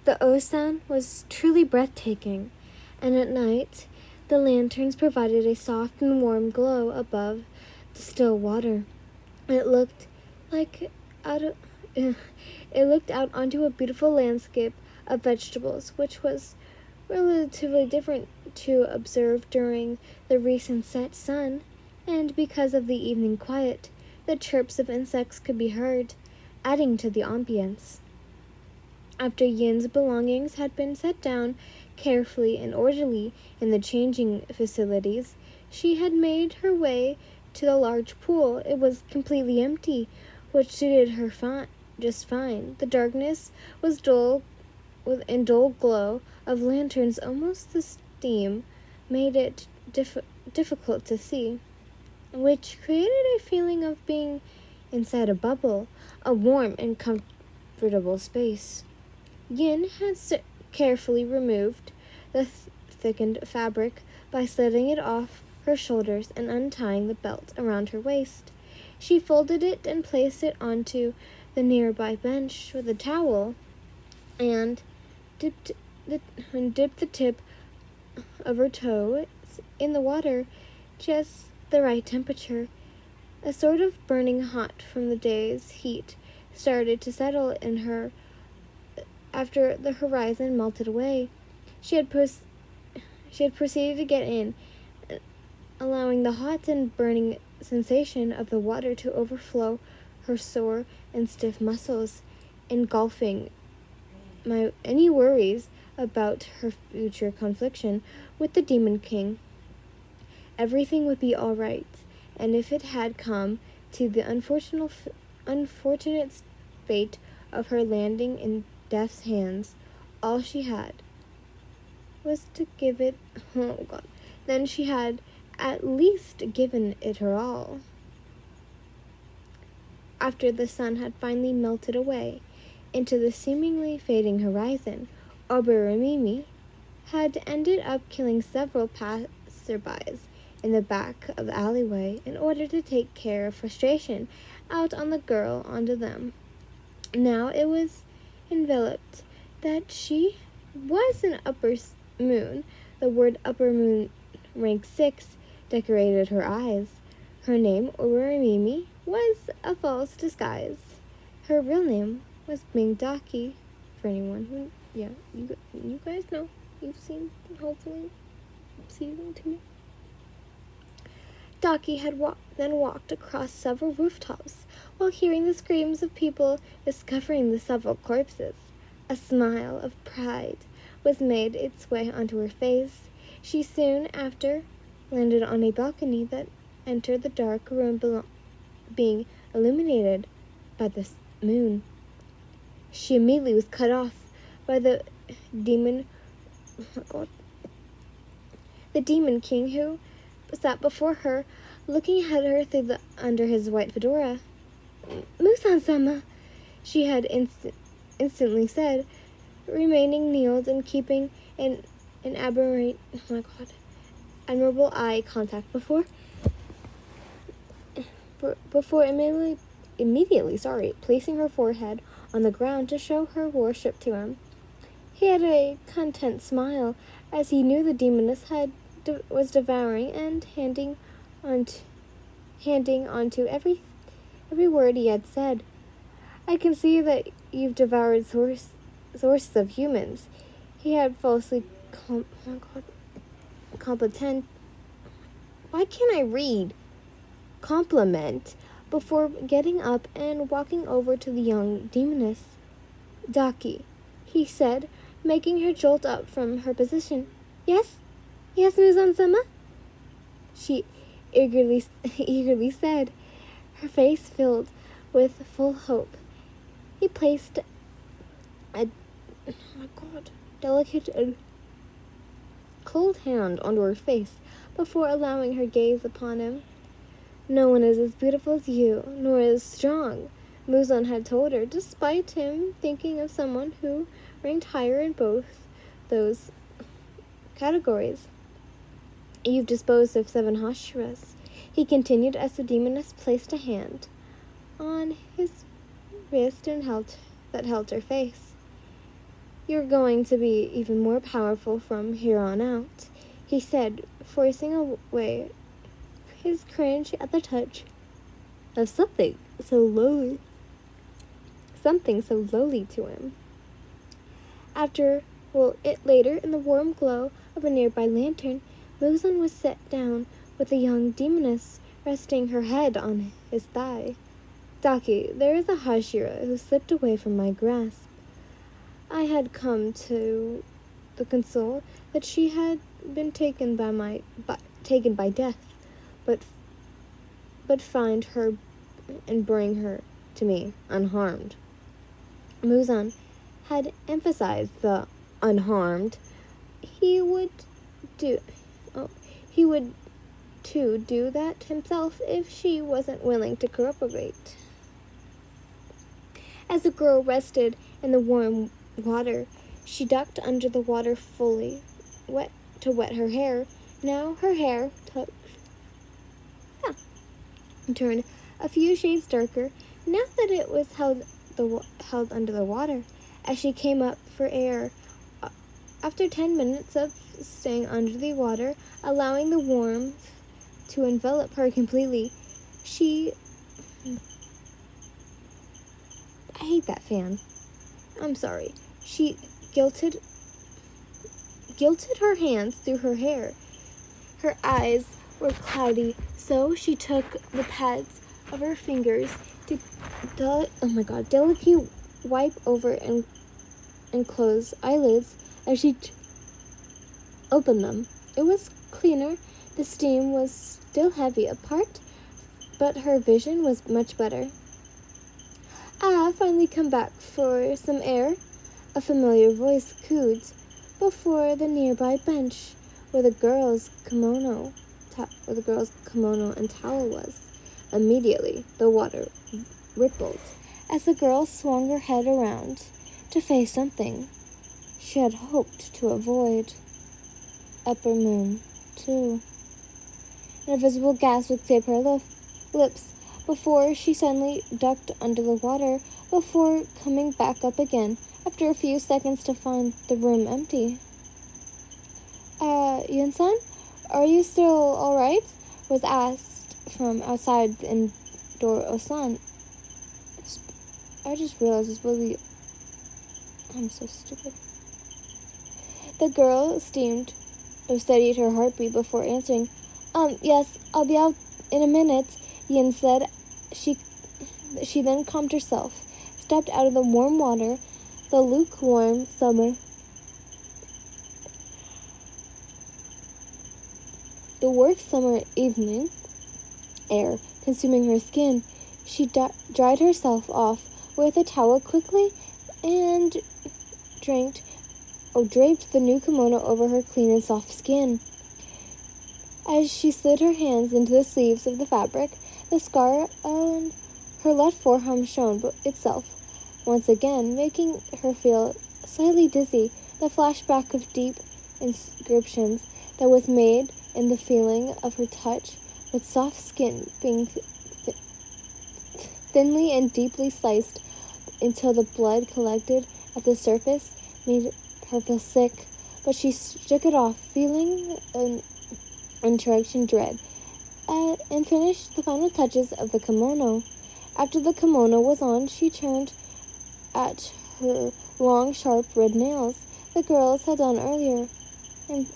The ocean was truly breathtaking, and at night the lanterns provided a soft and warm glow above the still water. It looked like out of, it looked out onto a beautiful landscape of vegetables, which was relatively different to observe during the recent set sun, and because of the evening quiet, the chirps of insects could be heard, adding to the ambience. After Yin's belongings had been set down carefully and orderly in the changing facilities, she had made her way to the large pool. It was completely empty, which suited her just fine. The darkness was dull with a dull glow of lanterns. Almost the steam made it difficult to see, which created a feeling of being inside a bubble, a warm and comfortable space. Yin had carefully removed the thickened fabric by sliding it off her shoulders and untying the belt around her waist. She folded it and placed it onto the nearby bench with a towel and dipped the tip of her toe in the water, just the right temperature. A sort of burning hot from the day's heat started to settle in her after the horizon melted away. She had proceeded to get in, allowing the hot and burning sensation of the water to overflow her sore and stiff muscles, engulfing any worries about her future confliction with the Demon King. Everything would be all right, and if it had come to the unfortunate fate of her landing in Death's hands, all she had was to give it. Oh God! Then she had at least given it her all. After the sun had finally melted away into the seemingly fading horizon, Oberamimi had ended up killing several passerbys in the back of the alleyway in order to take care of frustration out on the girl onto them. Now it was enveloped that she was an upper moon. The word upper moon rank 6 decorated her eyes. Her name, Oberamimi, was a false disguise. Her real name was Ming Daki. For anyone who, you guys know. You've seen, hopefully, season 2. Daki had then walked across several rooftops while hearing the screams of people discovering the several corpses. A smile of pride was made its way onto her face. She soon after landed on a balcony that entered the dark room being illuminated by the moon. She immediately was cut off by the demon. Oh my God. The Demon King, who sat before her, looking at her through under his white fedora. "Muzan-sama," she had instantly said, remaining kneeled and keeping an admirable eye contact before immediately placing her forehead on the ground to show her worship to him. He had a content smile as he knew the demoness was devouring and handing onto every word he had said. "I can see that you've devoured sources of humans." He had falsely competent. Why can't I read? Compliment before getting up and walking over to the young demoness. "Daki," he said, making her jolt up from her position. Yes, Muzan-sama," she eagerly said, her face filled with full hope. He placed a delicate and cold hand onto her face before allowing her gaze upon him. "No one is as beautiful as you, nor as strong," Muzan had told her, despite him thinking of someone who ranked higher in both those categories. "You've disposed of 7 Hashiras," he continued as the demoness placed a hand on his wrist and held her face. "You're going to be even more powerful from here on out," he said, forcing away his cringe at the touch of something so lowly to him. Later, in the warm glow of a nearby lantern, Muzan was set down with a young demoness resting her head on his thigh. "Daki, there is a Hashira who slipped away from my grasp. I had come to the console that she had been taken by death, but find her and bring her to me unharmed." Muzan had emphasized the unharmed. He would do that himself if she wasn't willing to cooperate. As the girl rested in the warm water, she ducked under the water fully to wet her hair. Now her hair turned a few shades darker now that it was held under the water. As she came up for air, after 10 minutes of staying under the water, allowing the warmth to envelop her completely, I hate that fan. I'm sorry. She guilted her hands through her hair. Her eyes were cloudy, so she took the pads of her fingers to delicately wipe over and close eyelids as she opened them. It was cleaner. The steam was still heavy apart, but her vision was much better. "Ah, finally come back for some air," a familiar voice cooed before the nearby bench where the girl's kimono and towel was. Immediately, the water rippled as the girl swung her head around to face something she had hoped to avoid. Upper moon, too. An invisible gasp would escape her lips before she suddenly ducked under the water before coming back up again after a few seconds to find the room empty. Yun-san, are you still alright?" was asked from outside the indoor Osan. I just realized I'm so stupid. The girl steadied her heartbeat before answering. Yes, I'll be out in a minute," Yin said. She then calmed herself, stepped out of the warm water. The lukewarm summer evening air consuming her skin. She dried herself off with a towel quickly and draped the new kimono over her clean and soft skin. As she slid her hands into the sleeves of the fabric, the scar on her left forearm showed itself once again, making her feel slightly dizzy. The flashback of deep inscriptions that was made in the feeling of her touch, with soft skin being thinly and deeply sliced until the blood collected at the surface, made her feel sick. But she shook it off, feeling an interaction dread, and finished the final touches of the kimono. After the kimono was on, she turned at her long, sharp red nails the girls had done earlier. And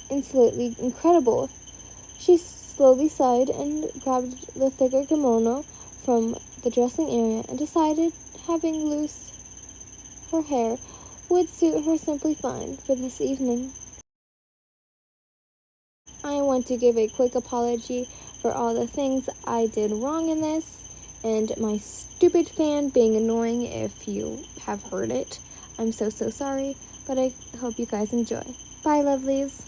insolently incredible. She slowly sighed and grabbed the thicker kimono from the dressing area and decided having loose her hair would suit her simply fine for this evening. I want to give a quick apology for all the things I did wrong in this, and my stupid fan being annoying if you have heard it. I'm so sorry, but I hope you guys enjoy. Bye, lovelies.